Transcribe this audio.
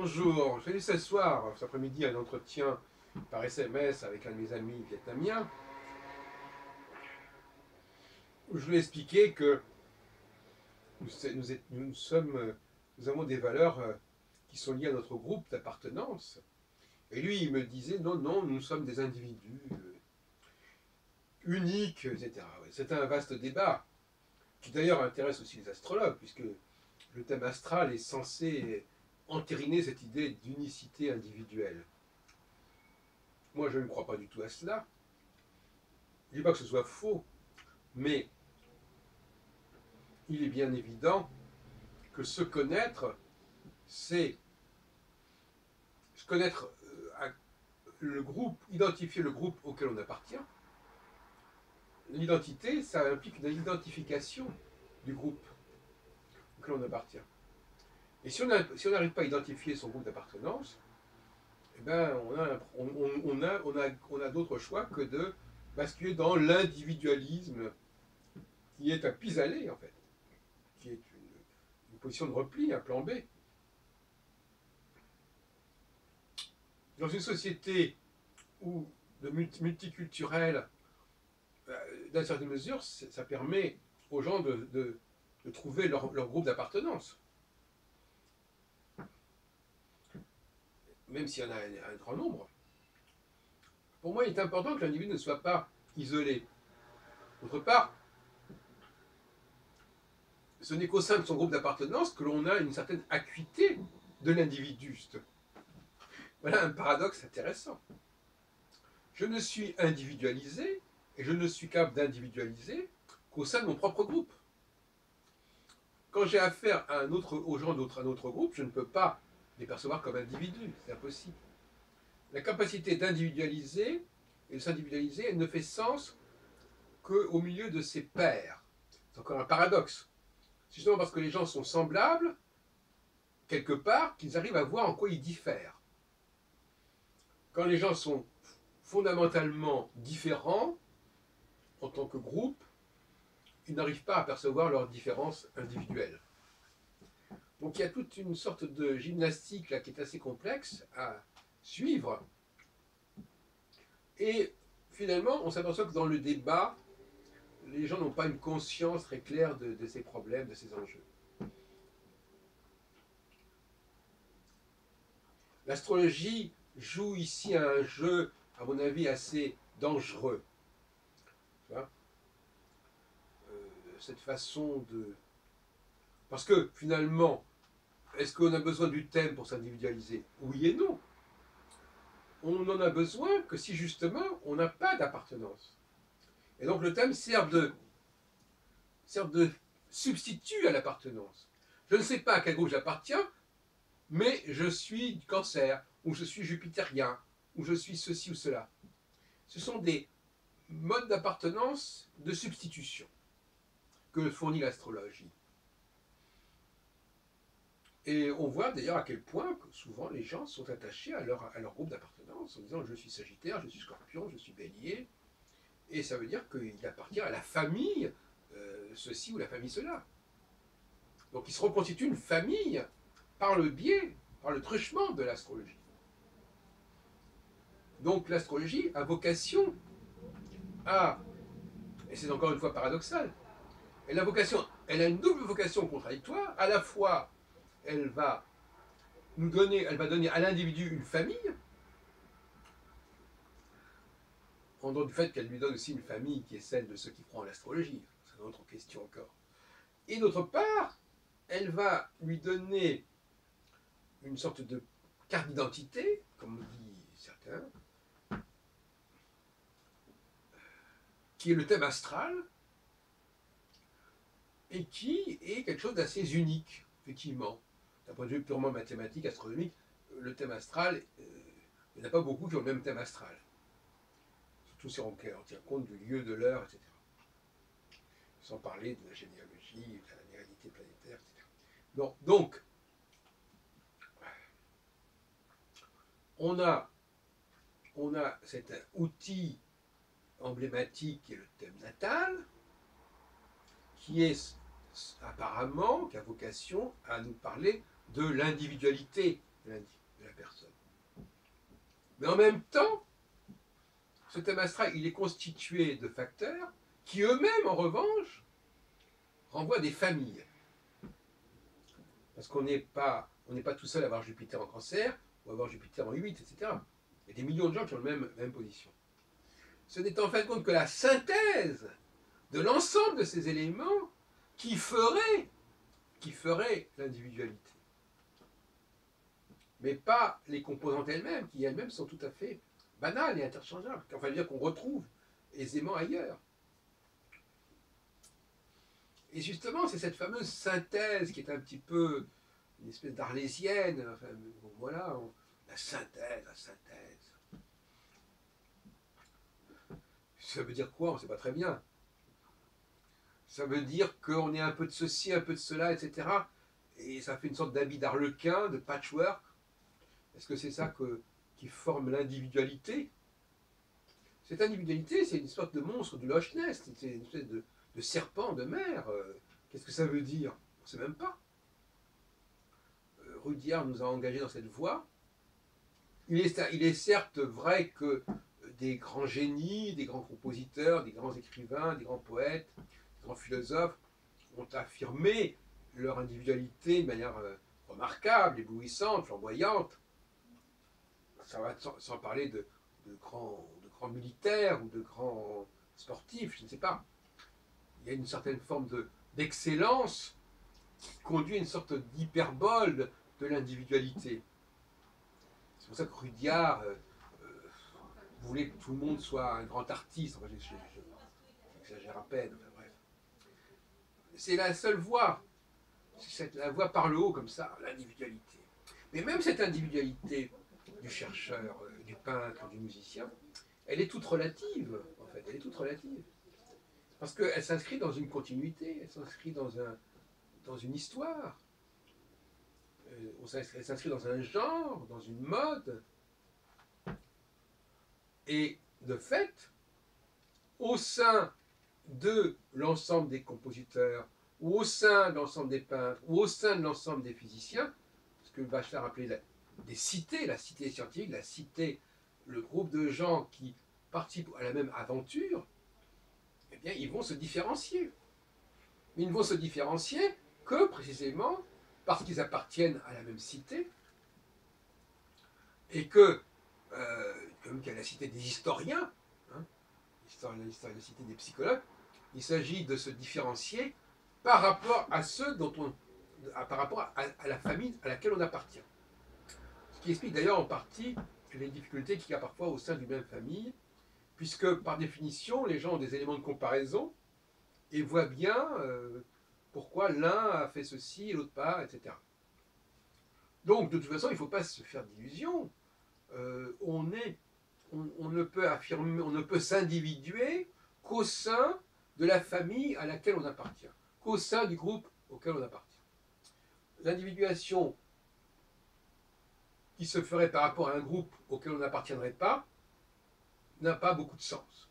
Bonjour, j'ai eu ce soir, cet après-midi, un entretien par SMS avec un de mes amis vietnamiens où je lui ai expliqué que nous avons des valeurs qui sont liées à notre groupe d'appartenance. Et lui, il me disait non, non, nous sommes des individus uniques, etc. Ouais, c'est un vaste débat qui d'ailleurs intéresse aussi les astrologues, puisque le thème astral est censé entériner cette idée d'unicité individuelle. Moi, je ne crois pas du tout à cela. Je ne dis pas que ce soit faux, mais il est bien évident que se connaître, c'est se connaître le groupe, identifier le groupe auquel on appartient. L'identité, ça implique une identification du groupe auquel on appartient. Et si on n'arrive pas à identifier son groupe d'appartenance, eh ben, on a d'autres choix que de basculer dans l'individualisme qui est un pis-aller, en fait, qui est une position de repli, un plan B. Dans une société où de multiculturelle, dans certaine mesure, ça permet aux gens de trouver leur groupe d'appartenance. Même s'il y en a un grand nombre. Pour moi, il est important que l'individu ne soit pas isolé. D'autre part, ce n'est qu'au sein de son groupe d'appartenance que l'on a une certaine acuité de l'individu. Voilà un paradoxe intéressant. Je ne suis individualisé et je ne suis capable d'individualiser qu'au sein de mon propre groupe. Quand j'ai affaire à aux gens d'un autre groupe, je ne peux pas les percevoir comme individus, c'est impossible. La capacité d'individualiser et de s'individualiser, elle ne fait sens qu'au milieu de ses pairs. C'est encore un paradoxe. C'est justement parce que les gens sont semblables, quelque part, qu'ils arrivent à voir en quoi ils diffèrent. Quand les gens sont fondamentalement différents, en tant que groupe, ils n'arrivent pas à percevoir leurs différences individuelles. Donc il y a toute une sorte de gymnastique là qui est assez complexe à suivre. Et finalement, on s'aperçoit que dans le débat, les gens n'ont pas une conscience très claire de ces problèmes, de ces enjeux. L'astrologie joue ici un jeu, à mon avis, assez dangereux. Tu vois, cette façon de... Parce que finalement, est-ce qu'on a besoin du thème pour s'individualiser? Oui et non. On n'en a besoin que si justement on n'a pas d'appartenance. Et donc le thème sert de substitut à l'appartenance. Je ne sais pas à quel groupe j'appartiens, mais je suis du Cancer, ou je suis jupitérien, ou je suis ceci ou cela. Ce sont des modes d'appartenance de substitution que fournit l'astrologie. Et on voit d'ailleurs à quel point que souvent les gens sont attachés à leur groupe d'appartenance en disant je suis Sagittaire, je suis Scorpion, je suis Bélier. Et ça veut dire qu'il appartient à la famille ceci ou la famille cela. Donc il se reconstitue une famille par le biais, par le truchement de l'astrologie. Donc l'astrologie a vocation à, et c'est encore une fois paradoxal, elle a une double vocation contradictoire. À la fois, elle va donner à l'individu une famille, en dehors du fait qu'elle lui donne aussi une famille qui est celle de ceux qui croient en l'astrologie. C'est une autre question encore. Et d'autre part, elle va lui donner une sorte de carte d'identité, comme disent certains, qui est le thème astral, et qui est quelque chose d'assez unique, effectivement. D'un point de vue purement mathématique, astronomique, le thème astral, il n'y en a pas beaucoup qui ont le même thème astral. Surtout si on tient compte du lieu, de l'heure, etc. Sans parler de la généalogie, de la réalité planétaire, etc. Bon, donc, on a cet outil emblématique qui est le thème natal, qui est apparemment, qui a vocation à nous parler de l'individualité de la personne. Mais en même temps, ce thème astral, il est constitué de facteurs qui eux-mêmes, en revanche, renvoient à des familles. Parce qu'on n'est pas tout seul à avoir Jupiter en Cancer, ou à avoir Jupiter en 8, etc. Il y a des millions de gens qui ont la même position. Ce n'est en fin de compte que la synthèse de l'ensemble de ces éléments qui ferait l'individualité. Mais pas les composantes elles-mêmes, qui elles-mêmes sont tout à fait banales et interchangeables. Enfin, dire qu'on retrouve aisément ailleurs. Et justement, c'est cette fameuse synthèse qui est un petit peu une espèce d'arlésienne. Enfin, bon, voilà, la synthèse. Ça veut dire quoi? On ne sait pas très bien. Ça veut dire qu'on est un peu de ceci, un peu de cela, etc. Et ça fait une sorte d'habit d'arlequin, de patchwork. Est-ce que c'est ça qui forme l'individualité? Cette individualité, c'est une sorte de monstre du Loch Ness, c'est une espèce de serpent de mer. Qu'est-ce que ça veut dire? On ne sait même pas. Rudyard nous a engagés dans cette voie. Il est certes vrai que des grands génies, des grands compositeurs, des grands écrivains, des grands poètes, des grands philosophes ont affirmé leur individualité de manière remarquable, éblouissante, flamboyante. Ça va sans parler de grands militaires ou de grands sportifs, je ne sais pas. Il y a une certaine forme d'excellence qui conduit à une sorte d'hyperbole de l'individualité. C'est pour ça que Rudyard voulait que tout le monde soit un grand artiste. Enfin, j'exagère à peine, enfin, bref. C'est la seule voie. C'est la voie par le haut, comme ça, l'individualité. Mais même cette individualité du chercheur, du peintre, du musicien, elle est toute relative, en fait. Elle est toute relative. Parce qu'elle s'inscrit dans une continuité, elle s'inscrit dans une histoire, elle s'inscrit dans un genre, dans une mode. Et de fait, au sein de l'ensemble des compositeurs, ou au sein de l'ensemble des peintres, ou au sein de l'ensemble des physiciens, ce que Bachelard appelait des cités, la cité scientifique, la cité, le groupe de gens qui participent à la même aventure, eh bien, ils vont se différencier. Mais ils ne vont se différencier que précisément parce qu'ils appartiennent à la même cité et que, comme qu'il y a la cité des historiens, hein, la cité des psychologues, il s'agit de se différencier par rapport à ceux par rapport à la famille à laquelle on appartient. Ce qui explique d'ailleurs en partie les difficultés qu'il y a parfois au sein d'une même famille, puisque par définition, les gens ont des éléments de comparaison et voient bien pourquoi l'un a fait ceci et l'autre pas, etc. Donc, de toute façon, il ne faut pas se faire d'illusions. On ne peut affirmer, on ne peut s'individuer qu'au sein de la famille à laquelle on appartient, qu'au sein du groupe auquel on appartient. L'individuation qui se ferait par rapport à un groupe auquel on n'appartiendrait pas n'a pas beaucoup de sens.